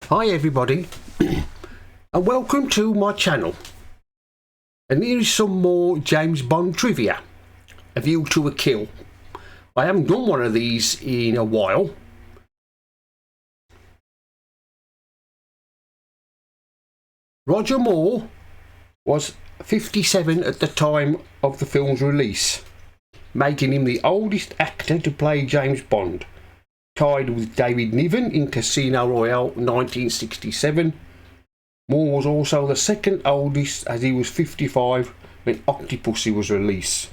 Hi everybody and welcome to my channel, and here is some more James Bond trivia. A View to a Kill. I haven't done one of these in a while. Roger Moore was 57 at the time of the film's release, making him the oldest actor to play James Bond, tied with David Niven in Casino Royale 1967. Moore was also the second oldest, as he was 55 when Octopussy was released.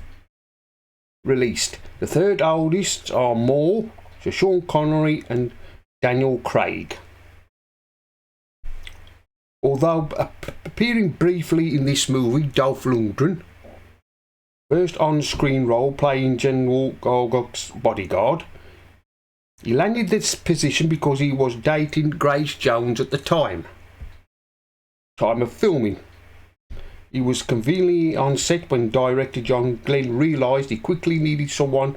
The third oldest are Moore, Sean Connery and Daniel Craig. Although appearing briefly in this movie, Dolph Lundgren, first on-screen role playing General Gorgok's bodyguard, he landed this position because he was dating Grace Jones at the time of filming. He was conveniently on set when director John Glenn realised he quickly needed someone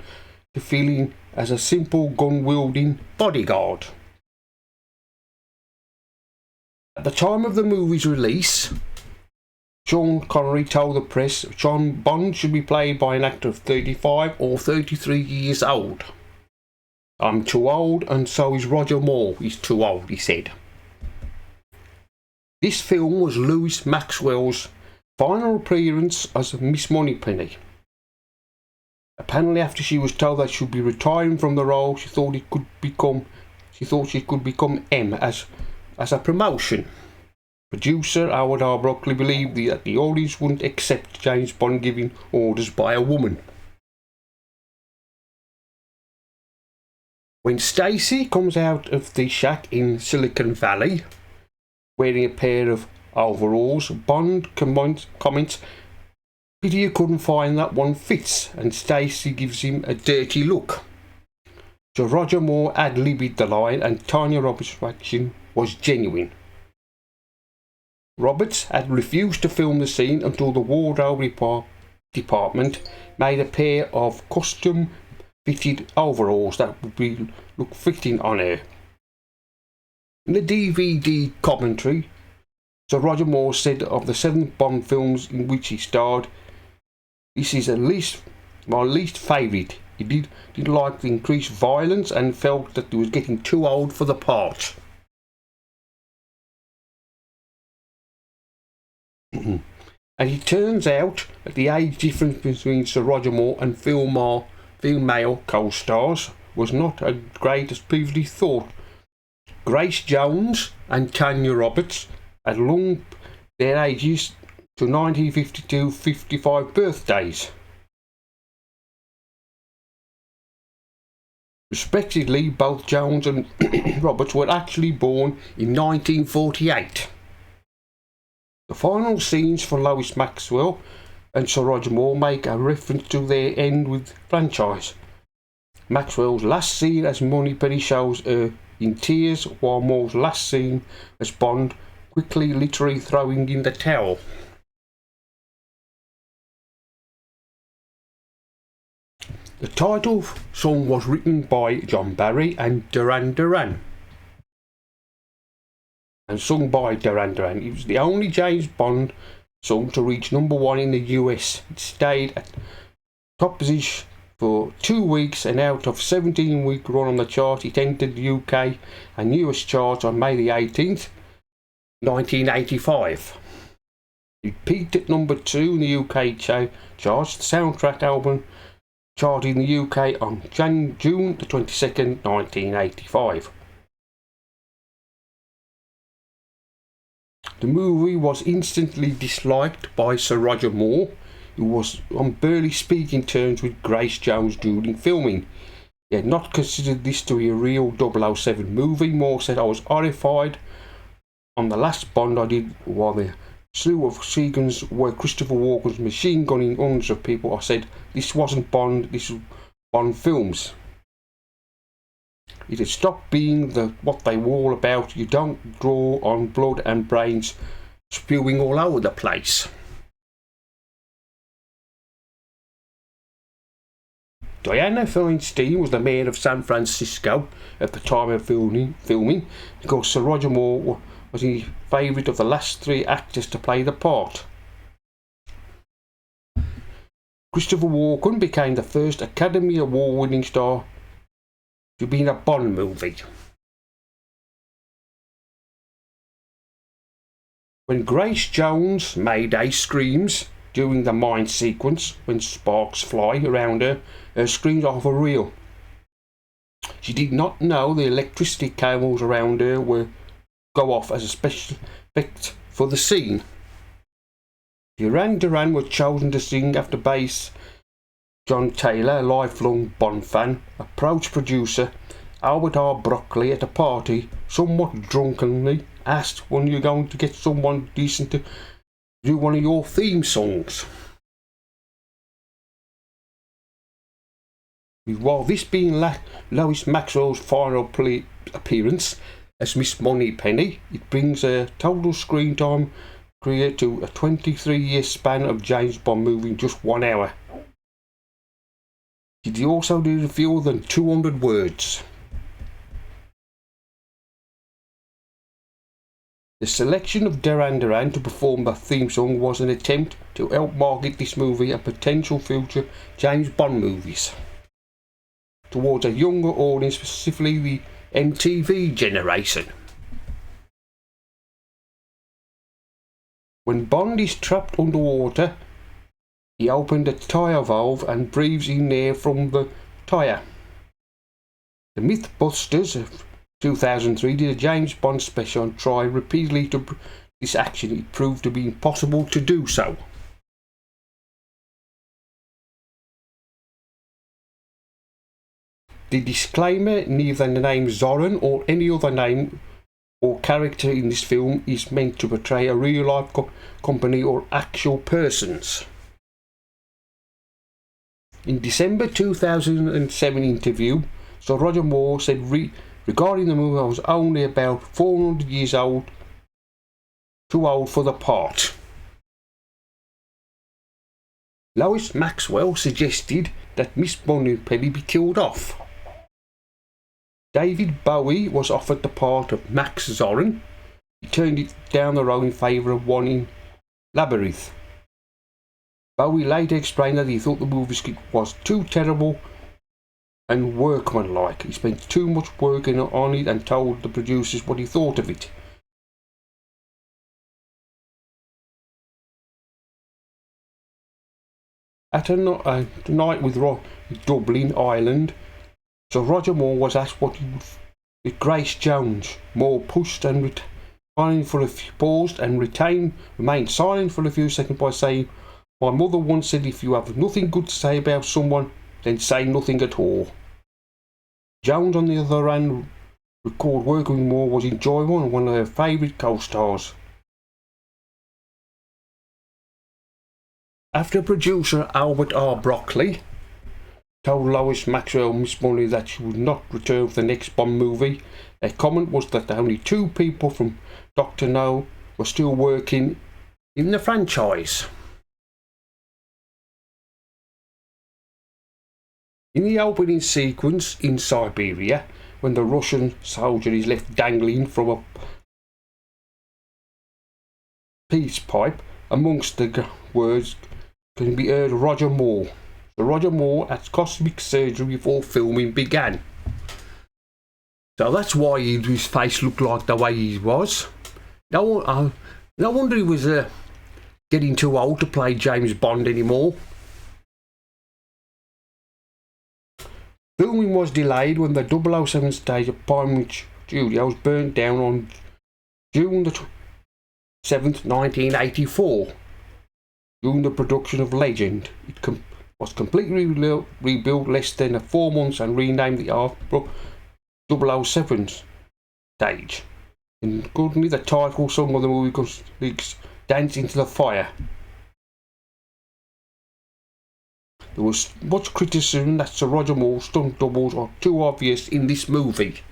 to fill in as a simple gun-wielding bodyguard. At the time of the movie's release, Sean Connery told the press John Bond should be played by an actor of 35 or 33 years old. "I'm too old, and so is Roger Moore. He's too old," he said. This film was Louis Maxwell's final appearance as Miss Moneypenny. Apparently, after she was told that she would be retiring from the role, she thought she could become M as a promotion. Producer Howard R. Broccoli believed that the audience wouldn't accept James Bond giving orders by a woman. When Stacy comes out of the shack in Silicon Valley wearing a pair of overalls, Bond comments, "Pity you couldn't find that one fits," and Stacy gives him a dirty look. So Roger Moore ad-libbed the line, and Tanya Roberts' reaction was genuine. Roberts had refused to film the scene until the wardrobe department made a pair of custom fitted overalls that would look fitting on her. In the DVD commentary, Sir Roger Moore said of the 7 Bond films in which he starred, "This is my least favourite. He didn't like the increased violence and felt that he was getting too old for the part." And it turns out that the age difference between Sir Roger Moore and female co-stars was not as great as previously thought. Grace Jones and Tanya Roberts had lumped their ages to 1952-55 birthdays. Respectively, both Jones and Roberts were actually born in 1948. The final scenes for Lois Maxwell and Sir Roger Moore make a reference to their end with franchise. Maxwell's last scene as Moneypenny shows her in tears, while Moore's last scene as Bond literally throwing in the towel. The title song was written by John Barry and Duran Duran, and sung by Duran Duran. It was the only James Bond song to reach #1 in the US. It stayed at top position for 2 weeks, and out of 17-week run on the chart, it entered the UK and US charts on May the 18th, 1985. It peaked at #2 in the UK charts. The soundtrack album charted in the UK on June the 22nd, 1985. The movie was instantly disliked by Sir Roger Moore, who was on barely speaking terms with Grace Jones during filming. He had not considered this to be a real 007 movie. Moore said, "I was horrified on the last Bond I did, while the slew of sequences where Christopher Walken was machine gunning hundreds of people. I said, this wasn't Bond, this was Bond films. It had stopped being what they were all about. You don't draw on blood and brains spewing all over the place." Diana Feinstein was the mayor of San Francisco at the time of filming because Sir Roger Moore was his favourite of the last three actors to play the part. Christopher Walken became the first Academy Award-winning star to be in a Bond movie. When Grace Jones' Mayday screams during the mine sequence when sparks fly around her, her screams are for real. She did not know the electricity cables around her would go off as a special effect for the scene. Duran Duran was chosen to sing after bass John Taylor, a lifelong Bond fan, approached producer Albert R. Broccoli at a party, somewhat drunkenly asked when you're going to get someone decent to do one of your theme songs. While this being Lois Maxwell's final appearance as Miss Moneypenny, it brings her total screen time career to a 23-year span of James Bond movie in just 1 hour. Did he also do fewer than 200 words? The selection of Duran Duran to perform the theme song was an attempt to help market this movie and potential future James Bond movies towards a younger audience, specifically the MTV generation. When Bond is trapped underwater, he opens the tyre valve and breathes in air from the tyre. The Mythbusters of 2003 did a James Bond special and tried repeatedly to this action. It proved to be impossible to do so. The disclaimer: neither the name Zorin or any other name or character in this film is meant to portray a real-life company or actual persons. In December 2007 interview, Sir Roger Moore said regarding the movie, I was only about 400 years old, too old for the part. Lois Maxwell suggested that Miss Moneypenny be killed off. David Bowie was offered the part of Max Zorin. He turned it down the road in favour of one in Labyrinth. Bowie later explained that he thought the movie script was too terrible and workmanlike. He spent too much work on it and told the producers what he thought of it. At a night with Dublin, Ireland, Sir Roger Moore was asked what he would with Grace Jones. Moore paused and remained silent for a few seconds by saying, "My mother once said if you have nothing good to say about someone, then say nothing at all." Jones, on the other hand, recalled working with Moore was enjoyable and one of her favourite co-stars. After producer Albert R. Broccoli told Lois Maxwell Miss Money that she would not return for the next Bond movie, their comment was that only 2 people from Dr. No were still working in the franchise. In the opening sequence in Siberia, when the Russian soldier is left dangling from a peace pipe, amongst the words can be heard Roger Moore. So Roger Moore had cosmetic surgery before filming began. So that's why his face looked like the way he was. No wonder he was getting too old to play James Bond anymore. Filming was delayed when the 007 stage at Pinewood Studios burnt down on June 7th, 1984. During the production of Legend, it was completely rebuilt less than 4 months and renamed the 007 stage. And currently the title song of the movie is Dance into the Fire. There was much criticism that Sir Roger Moore's stunt doubles are too obvious in this movie.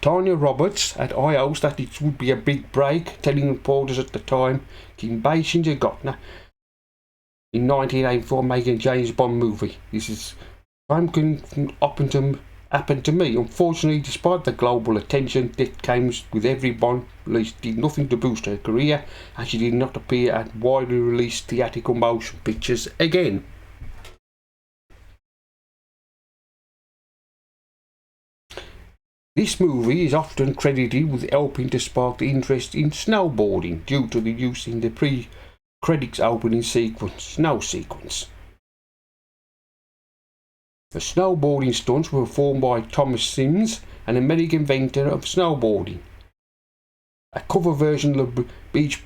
Tanya Roberts had high hopes that it would be a big break, telling reporters at the time Kim Basinger got in 1984 making a James Bond movie. This is something happened to me. Unfortunately, despite the global attention that came with every Bond release, did nothing to boost her career, and she did not appear at widely released theatrical motion pictures again. This movie is often credited with helping to spark the interest in snowboarding due to the use in the pre-credits opening snow sequence. The snowboarding stunts were performed by Thomas Sims, an American inventor of snowboarding. A cover version of the Beach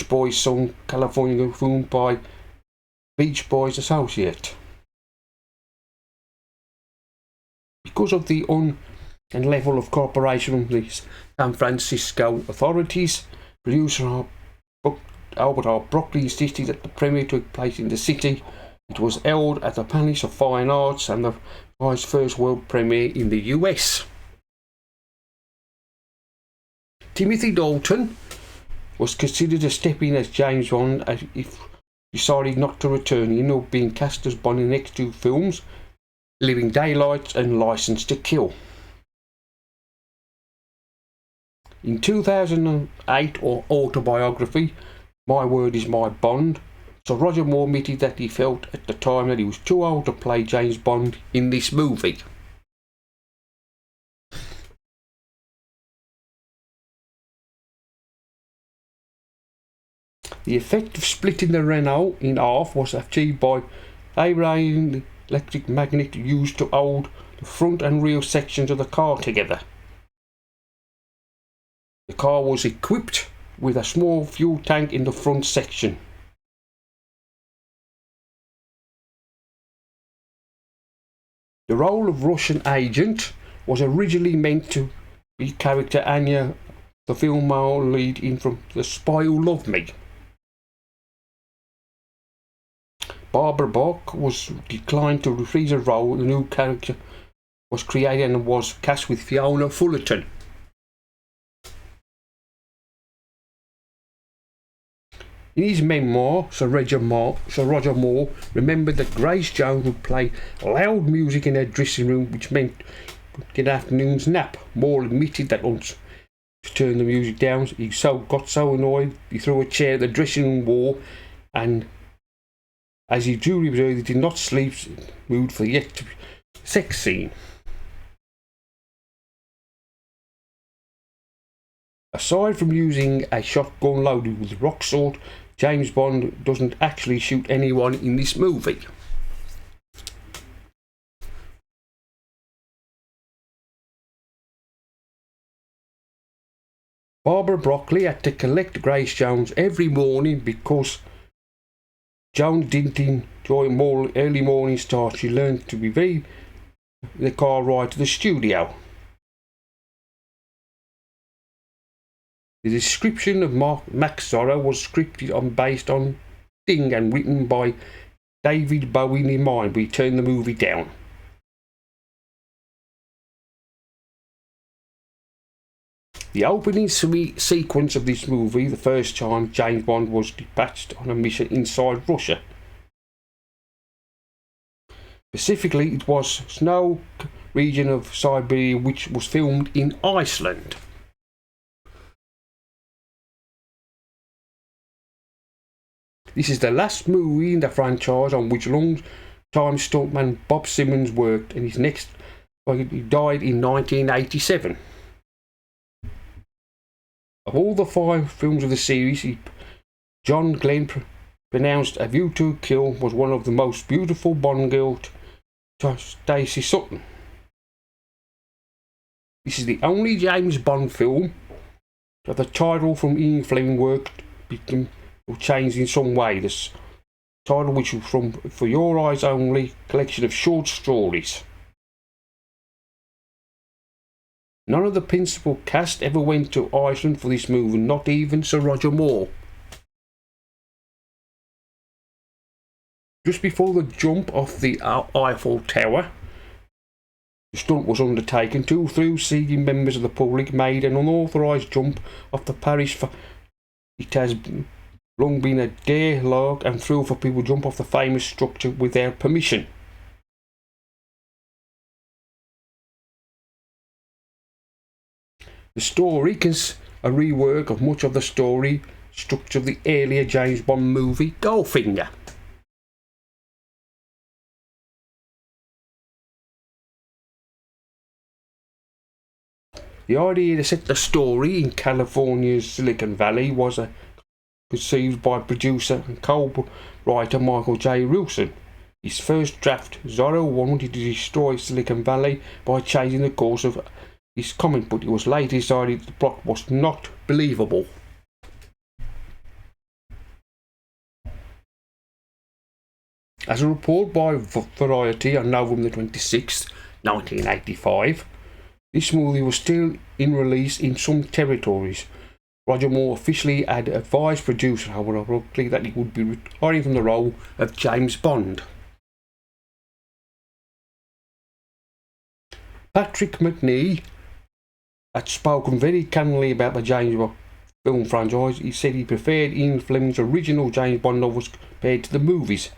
Boys song California performed by Beach Boys Associate. Because of the and level of cooperation with the San Francisco authorities, producer Albert R. Broccoli insisted that the premiere took place in the city. It was held at the Palace of Fine Arts and the first world premiere in the US. Timothy Dalton was considered a step in as James Bond if decided not to return. He ended up being cast as Bond in the next two films, Living Daylights and License to Kill. In 2008 autobiography, My Word Is My Bond, Sir Roger Moore admitted that he felt at the time that he was too old to play James Bond in this movie. The effect of splitting the Renault in half was achieved by Abraham electric magnet used to hold the front and rear sections of the car together. The car was equipped with a small fuel tank in the front section. The role of Russian agent was originally meant to be character Anya, the female lead in from The Spy Who Loved Me. Barbara Bach was declined to reprise the role. The new character was created and was cast with Fiona Fullerton. In his memoir, Sir Roger Moore remembered that Grace Jones would play loud music in her dressing room, which meant get an afternoon's nap. Moore admitted that once to turn the music down, he got so annoyed he threw a chair at the dressing room wall, and as he duly observed, he did not sleep, mood for the sex scene. Aside from using a shotgun loaded with rock salt, James Bond doesn't actually shoot anyone in this movie. Barbara Broccoli had to collect Grace Jones every morning because Jones didn't enjoy early morning starts. She learned to be the car ride to the studio. The description of Max Zorro was scripted based on Sting and written by David Bowie in mind, but he turned the movie down. The opening sequence of this movie, the first time James Bond was dispatched on a mission inside Russia. Specifically, it was snow region of Siberia, which was filmed in Iceland. This is the last movie in the franchise on which long-time stuntman Bob Simmons worked, and he died in 1987. Of all the 5 films of the series, John Glenn pronounced A View to a Kill was one of the most beautiful Bond girls to Stacey Sutton. This is the only James Bond film that the title from Ian Fleming worked changed in some way. This title, which was from For Your Eyes Only, collection of short stories. None of the principal cast ever went to Iceland for this movie, not even Sir Roger Moore. Just before the jump off the Eiffel Tower, the stunt was undertaken. 2 thrill-seeking members of the public made an unauthorised jump off the Paris. It has long been a dare, lark and thrill for people to jump off the famous structure without permission. The story is a rework of much of the story structure of the earlier James Bond movie Goldfinger. The idea to set the story in California's Silicon Valley was conceived by producer and co-writer Michael J. Wilson. His first draft, Zorro wanted to destroy Silicon Valley by changing the course of his comic, but it was later decided the plot was not believable. As a report by Variety on November 26, 1985, this movie was still in release in some territories. Roger Moore officially had advised producer Howard Hawley that he would be retiring from the role of James Bond. Patrick Macnee had spoken very candidly about the James Bond film franchise. He said he preferred Ian Fleming's original James Bond novels compared to the movies.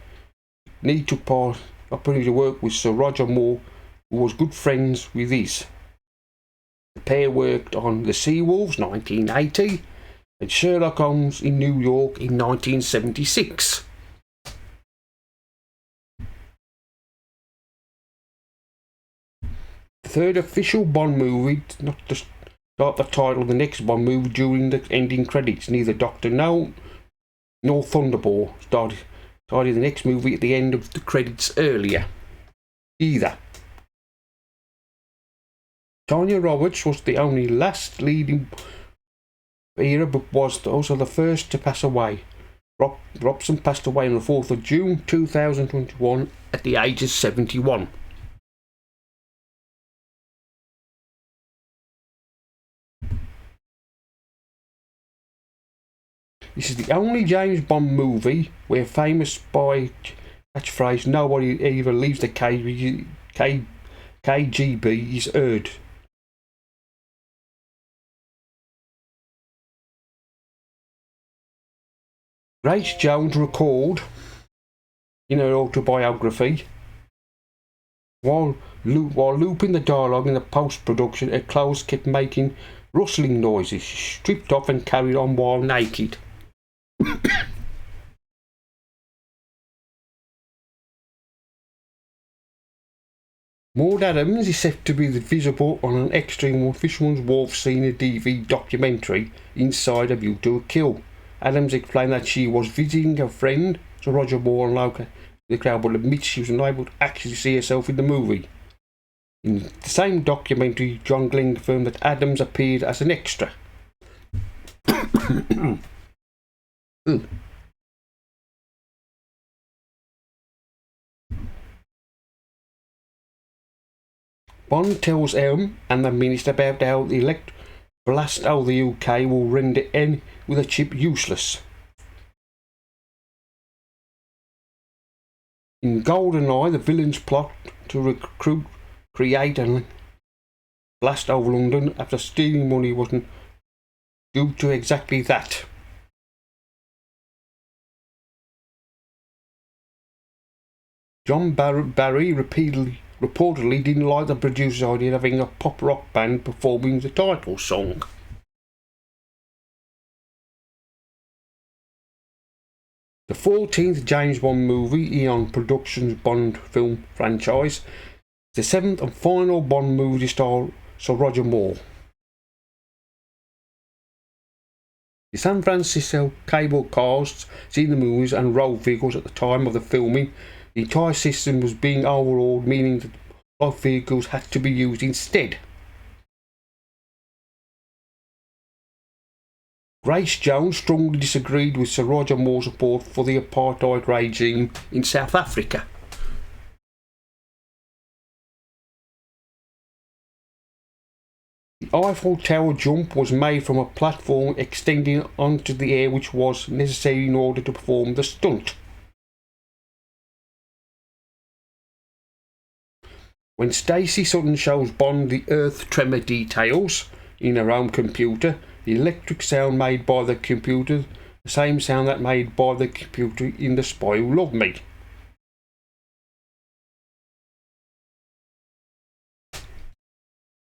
Macnee took part in the opportunity to work with Sir Roger Moore, who was good friends with his. The pair worked on The Seawolves 1980 and Sherlock Holmes in New York in 1976. The third official Bond movie did not start the title of the next Bond movie during the ending credits. Neither Dr. No nor Thunderball started the next movie at the end of the credits earlier. Either. Tanya Roberts was the only last leading era, but was also the first to pass away. Robson passed away on the 4th of June 2021 at the age of 71. This is the only James Bond movie where famous spy catchphrase "nobody ever leaves the KGB" is heard. Grace Jones recalled in her autobiography, while looping the dialogue in the post-production, her clothes kept making rustling noises. She stripped off and carried on while naked. Maud Adams is said to be visible on an extreme Fisherman's Wharf Senior DV documentary, Inside a View to a Kill. Adams explained that she was visiting a friend, Sir Roger Moore, and local the crowd, but admits she was unable to actually see herself in the movie. In the same documentary, John Glenn confirmed that Adams appeared as an extra. Bond tells Elm and the Minister about how the electric blast over the UK will render any with a chip useless. In GoldenEye, the villains plot to create and blast over London after stealing money wasn't due to exactly that. John Barry reportedly didn't like the producer's idea of having a pop rock band performing the title song. The 14th James Bond movie, Eon Productions Bond film franchise, the 7th and final Bond movie star Sir Roger Moore. The San Francisco cable cars seen the movies and road vehicles at the time of the filming. The entire system was being overhauled, meaning that light vehicles had to be used instead. Grace Jones strongly disagreed with Sir Roger Moore's support for the apartheid regime in South Africa. The Eiffel Tower jump was made from a platform extending onto the air, which was necessary in order to perform the stunt. When Stacey Sutton shows Bond the earth tremor details in her home computer, the electric sound made by the computer the same sound that made by the computer in The Spy Who Loved Me.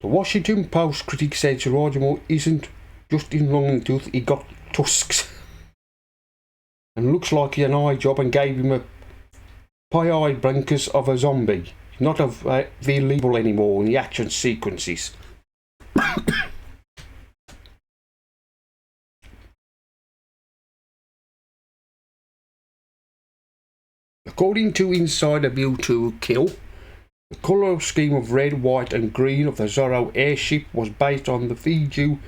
The Washington Post critic said Sir Roger Moore isn't just in Longtooth, he got tusks. And looks like he had an eye job and gave him a pie-eyed blinkers of a zombie. Not available anymore in the action sequences. According to Insider View to Kill, the colour scheme of red, white and green of the Zorro airship was based on the Fiji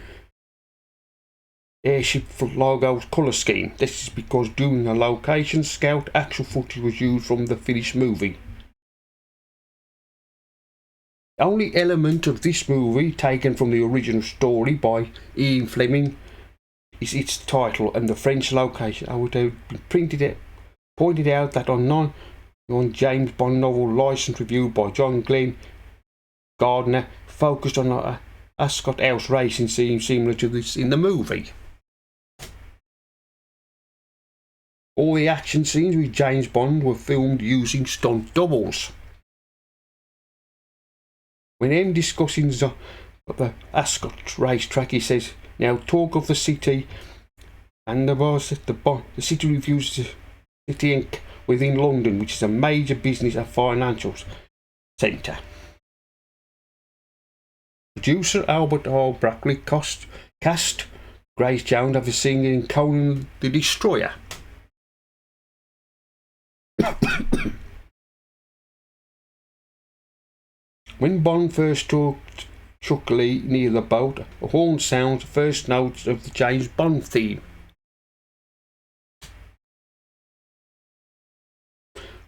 airship logo's colour scheme. This is because during the location scout, actual footage was used from the finished movie. The only element of this movie taken from the original story by Ian Fleming is its title and the French location. I would have pointed out that on James Bond novel license reviewed by John Glenn Gardner focused on a Ascot House racing scene similar to this in the movie. All the action scenes with James Bond were filmed using stunt doubles. When M discussing the Ascot racetrack, he says, "Now talk of the city and the city reviews the City Inc. within London, which is a major business and financial centre." Producer Albert R. Broccoli cast Grace Jones as singing in Conan the Destroyer. When Bond first talked Chuck Lee near the boat, a horn sounds the first notes of the James Bond theme.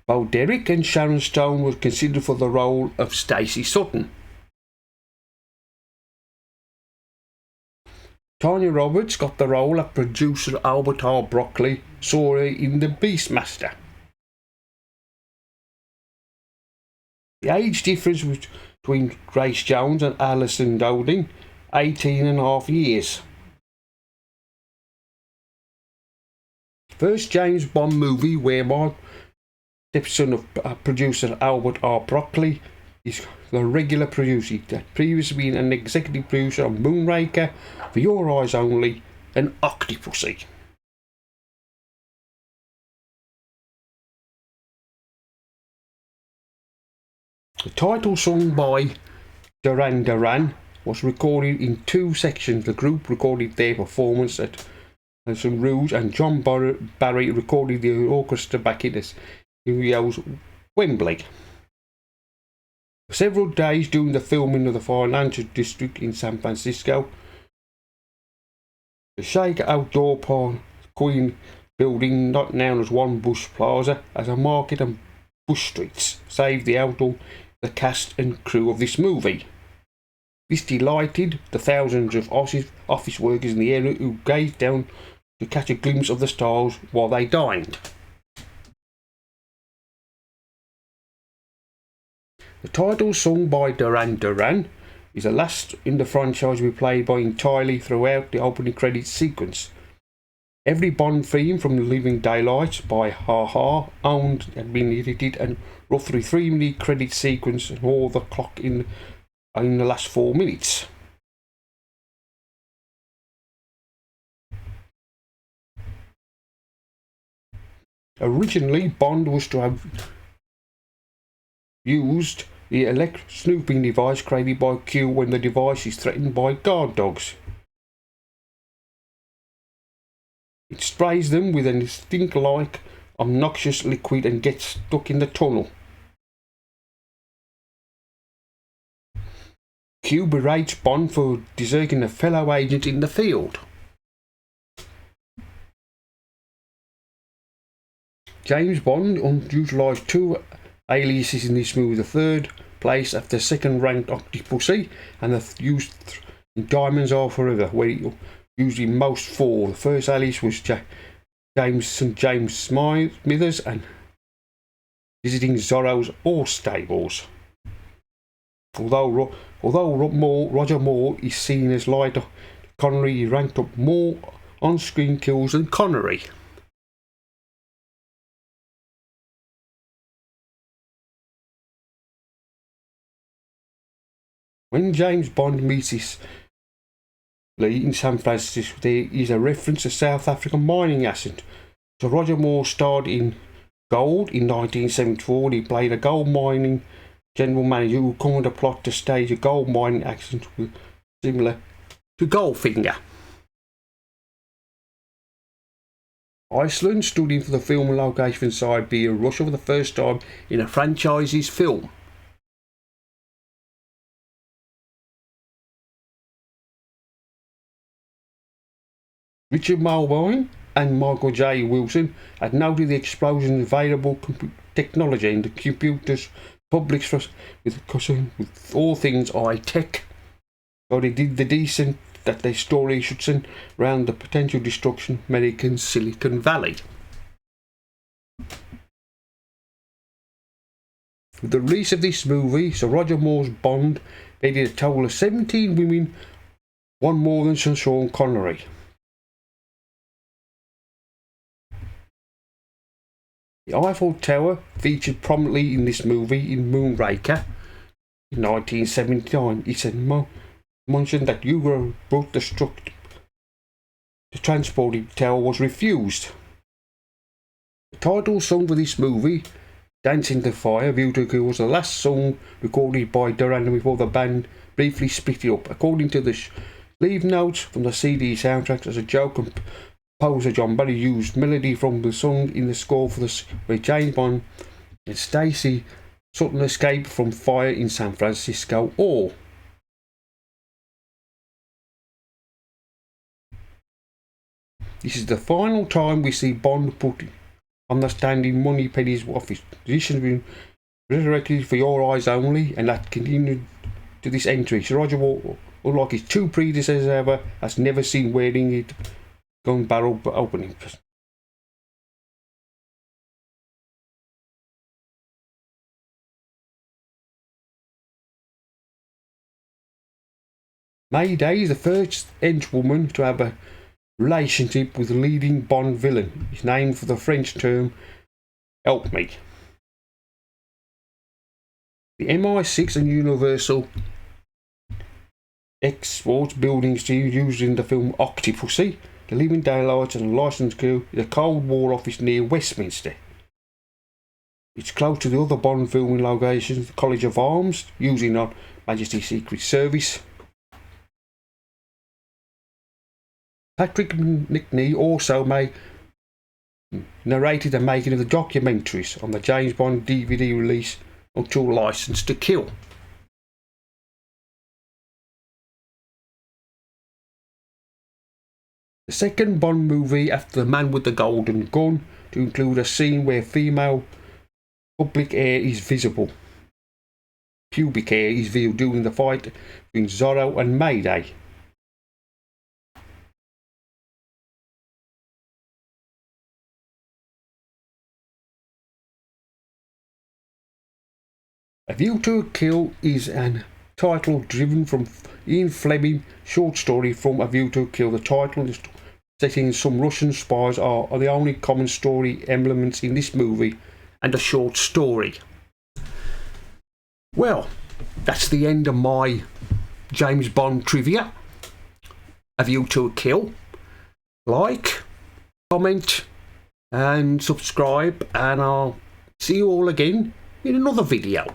Bo Derek and Sharon Stone were considered for the role of Stacey Sutton. Tanya Roberts got the role of producer Albert R. Broccoli saw her in The Beastmaster. The age difference between Grace Jones and Alison Dowding, 18.5 years. First James Bond movie where Mark Stepson of producer Albert R. Broccoli is the regular producer. He had previously been an executive producer on Moonraker, For Your Eyes Only and Octopussy. The title song by Duran Duran was recorded in two sections. The group recorded their performance at Baton Rouge and John Barry recorded the orchestra back in the studio's Wembley. For several days during the filming of the financial district in San Francisco, the Shaker Outdoor Park Queen building, not known as One Bush Plaza, as a market and bush streets, saved the cast and crew of this movie. This delighted the thousands of office workers in the area who gazed down to catch a glimpse of the stars while they dined. The title song by Duran Duran is the last in the franchise to be played by entirely throughout the opening credits sequence. Every Bond theme from Living Daylights by Ha-Ha owned had been edited and roughly 3-minute credit sequence and all the clock in the last 4 minutes. Originally, Bond was to have used the electric snooping device created by Q when the device is threatened by guard dogs. It sprays them with a stink-like obnoxious liquid and gets stuck in the tunnel. Q berates Bond for deserting a fellow agent in the field. James Bond utilised 2 aliases in this movie, the third place after second-ranked Octopussy, and the used in Diamonds Are Forever, where he used in most 4. The first alias was James Smithers and visiting Zorro's horse stables. Although Roger Moore is seen as lighter, Connery ranked up more on-screen kills than Connery. When James Bond meets his Lee in San Francisco, there is a reference to South African mining accent. So Roger Moore starred in Gold in 1974. He played a gold mining general manager who coined a plot to stage a gold mining accent similar to Goldfinger. Iceland stood in for the film location side Beer Russia for the first time in a franchise's film. Richard Mulvine and Michael J. Wilson had noted the explosion in available technology in the computers published with all things high-tech. So they did the decent that their story should send around the potential destruction of American Silicon Valley. With the release of this movie, Sir Roger Moore's Bond dated a total of 17 women, one more than Sir Sean Connery. The Eiffel Tower featured prominently in this movie in Moonraker in 1979. It said mentioned that Hugo brought the transporting tower was refused. The title song for this movie, Dancing the Fire, View to Kill, was the last song recorded by Duran before the band briefly split it up. According to the sleeve notes from the CD soundtracks, as a joke, composer John Barry used melody from the song in the score for where James Bond and Stacy Sutton escape from fire in San Francisco. Or this is the final time we see Bond put on the stand in Moneypenny's office. Position being resurrected for your eyes only, and that continued to this entry. Sir Roger Moore, unlike his two predecessors ever, has never seen wearing it gun barrel opening. Mayday is the first henchwoman to have a relationship with the leading Bond villain. It's named for the French term "help me." The MI6 and Universal Exports buildings used in the film Octopussy, the Living Daylights and the Licensed Crew is a Cold War office near Westminster. It's close to the other Bond filming locations, the College of Arms, using on Majesty's Secret Service. Patrick Macnee also narrated the making of the documentaries on the James Bond DVD release until Licensed to Kill. The second Bond movie after The Man with the Golden Gun to include a scene where female pubic hair is visible. Pubic hair is visible during the fight between Zorro and Mayday. A View to a Kill is an title driven from Ian Fleming's short story from A View to a Kill. The title is setting some Russian spies are the only common story elements in this movie and a short story. Well, that's the end of my James Bond trivia. A View to a Kill. Like, comment and subscribe, and I'll see you all again in another video.